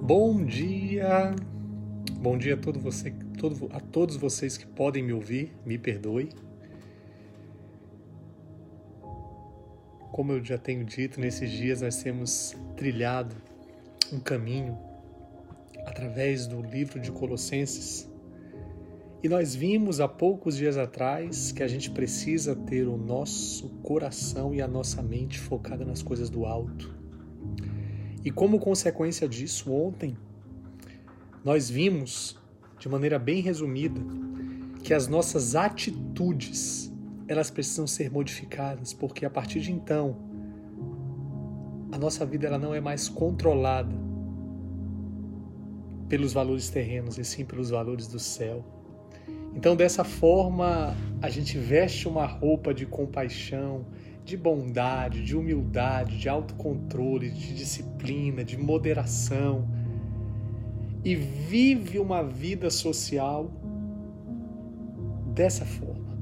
Bom dia! Bom dia a todos vocês que podem me ouvir, me perdoe. Como eu já tenho dito, nesses dias nós temos trilhado um caminho através do livro de Colossenses. E nós vimos há poucos dias atrás que a gente precisa ter o nosso coração e a nossa mente focada nas coisas do alto. E como consequência disso, ontem, nós vimos, de maneira bem resumida, que as nossas atitudes, elas precisam ser modificadas, porque a partir de então, a nossa vida ela não é mais controlada pelos valores terrenos, e sim pelos valores do céu. Então, dessa forma, a gente veste uma roupa de compaixão, de bondade, de humildade, de autocontrole, de disciplina, de moderação e vive uma vida social dessa forma.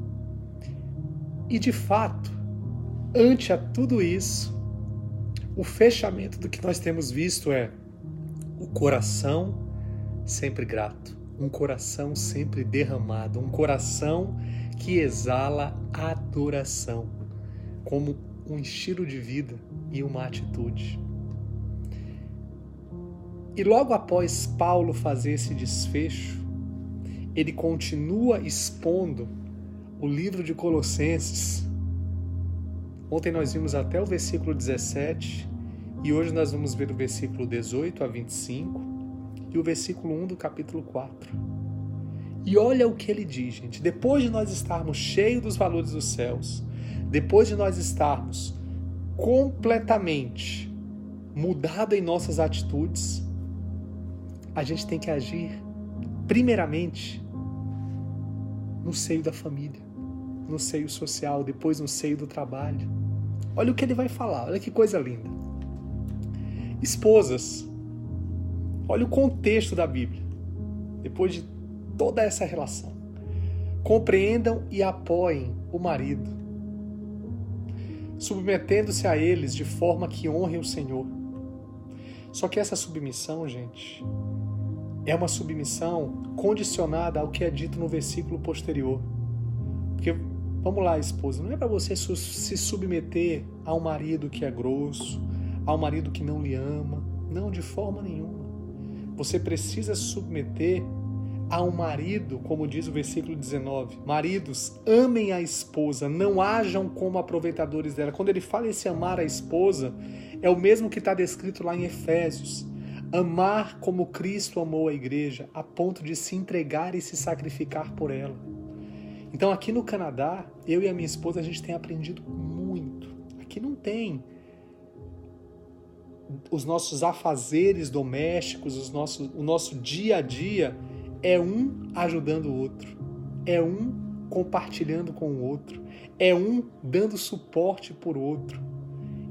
E de fato, ante a tudo isso, o fechamento do que nós temos visto é o coração sempre grato, um coração sempre derramado, um coração que exala adoração como um estilo de vida e uma atitude. E logo após Paulo fazer esse desfecho, ele continua expondo o livro de Colossenses. Ontem nós vimos até o versículo 17 e hoje nós vamos ver o versículo 18 a 25 e o versículo 1 do capítulo 4. E olha o que ele diz, gente. Depois de nós estarmos cheios dos valores dos céus, depois de nós estarmos completamente mudados em nossas atitudes, a gente tem que agir primeiramente no seio da família, no seio social, depois no seio do trabalho. Olha o que ele vai falar, olha que coisa linda. Esposas, olha o contexto da Bíblia, depois de toda essa relação. Compreendam e apoiem o marido, submetendo-se a eles de forma que honrem o Senhor. Só que essa submissão, gente, é uma submissão condicionada ao que é dito no versículo posterior. Porque, vamos lá, esposa, não é para você se submeter a um marido que é grosso, a um marido que não lhe ama. Não, de forma nenhuma. Você precisa se submeter a um marido, como diz o versículo 19. Maridos, amem a esposa, não hajam como aproveitadores dela. Quando ele fala esse amar a esposa, é o mesmo que está descrito lá em Efésios. Amar como Cristo amou a igreja, a ponto de se entregar e se sacrificar por ela. Então aqui no Canadá, eu e a minha esposa, a gente tem aprendido muito. Aqui não tem os nossos afazeres domésticos, o nosso dia a dia é um ajudando o outro, é um compartilhando com o outro, é um dando suporte por outro.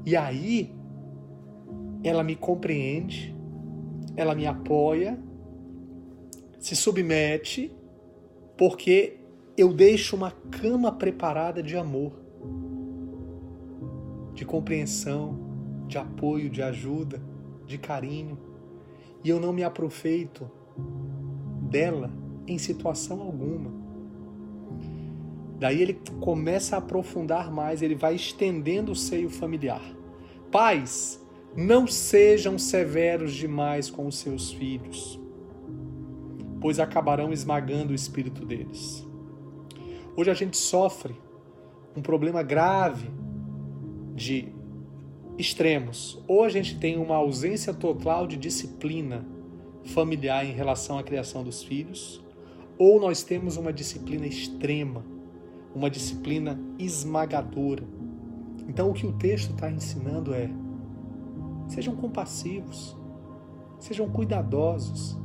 E aí, ela me compreende, ela me apoia, se submete, porque eu deixo uma cama preparada de amor, de compreensão, de apoio, de ajuda, de carinho. E eu não me aproveito dela em situação alguma. Daí ele começa a aprofundar mais, ele vai estendendo o seio familiar. Pais, não sejam severos demais com os seus filhos, pois acabarão esmagando o espírito deles. Hoje a gente sofre um problema grave de extremos. Ou a gente tem uma ausência total de disciplina familiar em relação à criação dos filhos, ou nós temos uma disciplina extrema, uma disciplina esmagadora. Então o que o texto está ensinando é: sejam compassivos, sejam cuidadosos,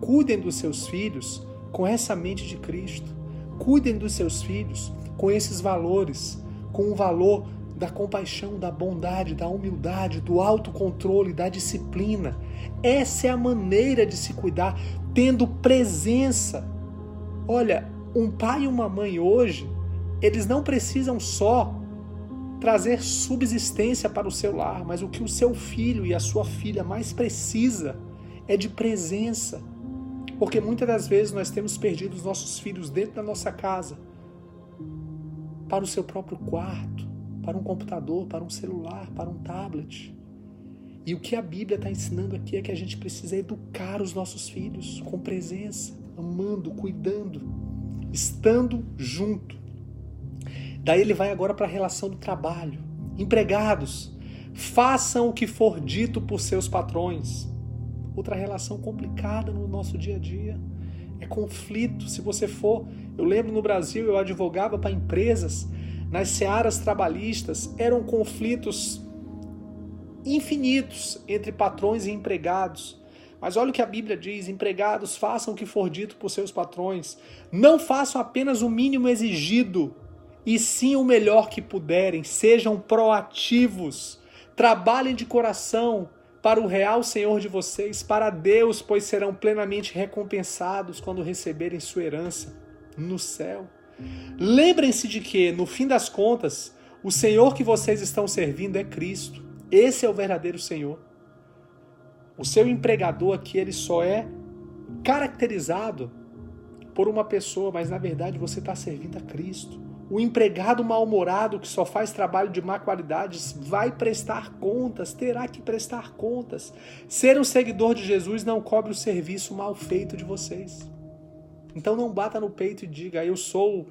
cuidem dos seus filhos com essa mente de Cristo, cuidem dos seus filhos com esses valores, com o valor da compaixão, da bondade, da humildade, do autocontrole, da disciplina. Essa é a maneira de se cuidar, tendo presença. Olha, um pai e uma mãe hoje, eles não precisam só trazer subsistência para o seu lar, mas o que o seu filho e a sua filha mais precisa é de presença. Porque muitas das vezes nós temos perdido os nossos filhos dentro da nossa casa para o seu próprio quarto, para um computador, para um celular, para um tablet. E o que a Bíblia está ensinando aqui é que a gente precisa educar os nossos filhos com presença, amando, cuidando, estando junto. Daí ele vai agora para a relação do trabalho. Empregados, façam o que for dito por seus patrões. Outra relação complicada no nosso dia a dia é conflito. Se você for, eu lembro no Brasil, eu advogava para empresas, nas searas trabalhistas, eram conflitos infinitos entre patrões e empregados. Mas olha o que a Bíblia diz: empregados, façam o que for dito por seus patrões. Não façam apenas o mínimo exigido, e sim o melhor que puderem. Sejam proativos. Trabalhem de coração para o real Senhor de vocês, para Deus, pois serão plenamente recompensados quando receberem sua herança no céu. Lembrem-se de que, no fim das contas, o Senhor que vocês estão servindo é Cristo. Esse é o verdadeiro Senhor. O seu empregador aqui, ele só é caracterizado por uma pessoa, mas na verdade você está servindo a Cristo. O empregado mal-humorado que só faz trabalho de má qualidade vai prestar contas, terá que prestar contas. Ser um seguidor de Jesus não cobre o serviço mal feito de vocês. Então não bata no peito e diga: eu sou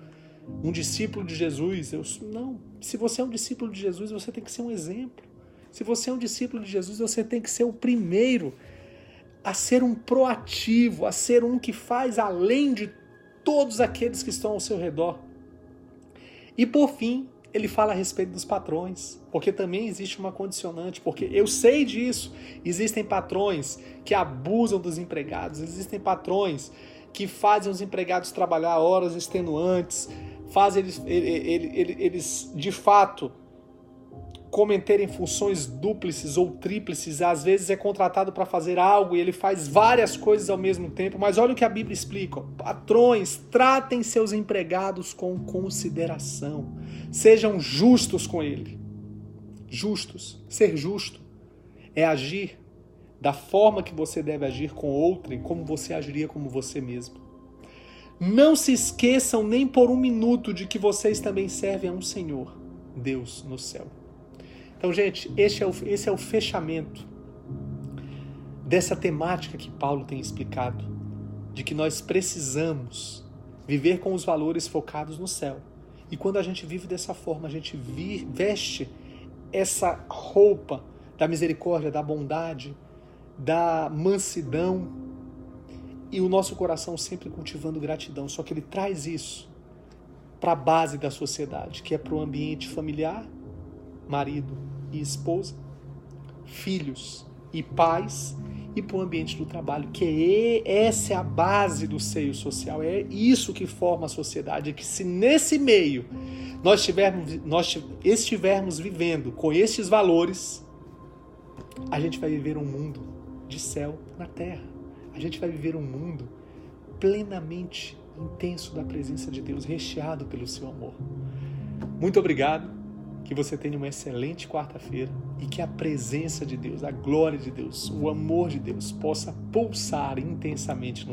um discípulo de Jesus. Não, se você é um discípulo de Jesus, você tem que ser um exemplo. Se você é um discípulo de Jesus, você tem que ser o primeiro a ser um proativo, a ser um que faz além de todos aqueles que estão ao seu redor. E por fim, ele fala a respeito dos patrões, porque também existe uma condicionante, porque eu sei disso, existem patrões que abusam dos empregados, existem patrões que fazem os empregados trabalhar horas extenuantes, fazem eles de fato cometerem funções dúplices ou tríplices. Às vezes é contratado para fazer algo e ele faz várias coisas ao mesmo tempo. Mas olha o que a Bíblia explica: patrões, tratem seus empregados com consideração, sejam justos com ele. Justos. Ser justo é agir da forma que você deve agir com outrem, como você agiria como você mesmo. Não se esqueçam nem por um minuto de que vocês também servem a um Senhor, Deus no céu. Então, gente, esse é o fechamento dessa temática que Paulo tem explicado, de que nós precisamos viver com os valores focados no céu. E quando a gente vive dessa forma, a gente veste essa roupa da misericórdia, da bondade, da mansidão, e o nosso coração sempre cultivando gratidão. Só que ele traz isso para a base da sociedade, que é para o ambiente familiar, marido e esposa, filhos e pais, e para o ambiente do trabalho, que essa é a base do seio social, é isso que forma a sociedade. É que se nesse meio nós estivermos vivendo com estes valores, a gente vai viver um mundo de céu na terra. A gente vai viver um mundo plenamente intenso da presença de Deus, recheado pelo seu amor. Muito obrigado. Que você tenha uma excelente quarta-feira e que a presença de Deus, a glória de Deus, o amor de Deus possa pulsar intensamente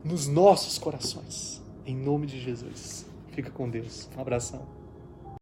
nos nossos corações. Em nome de Jesus. Fica com Deus. Um abração.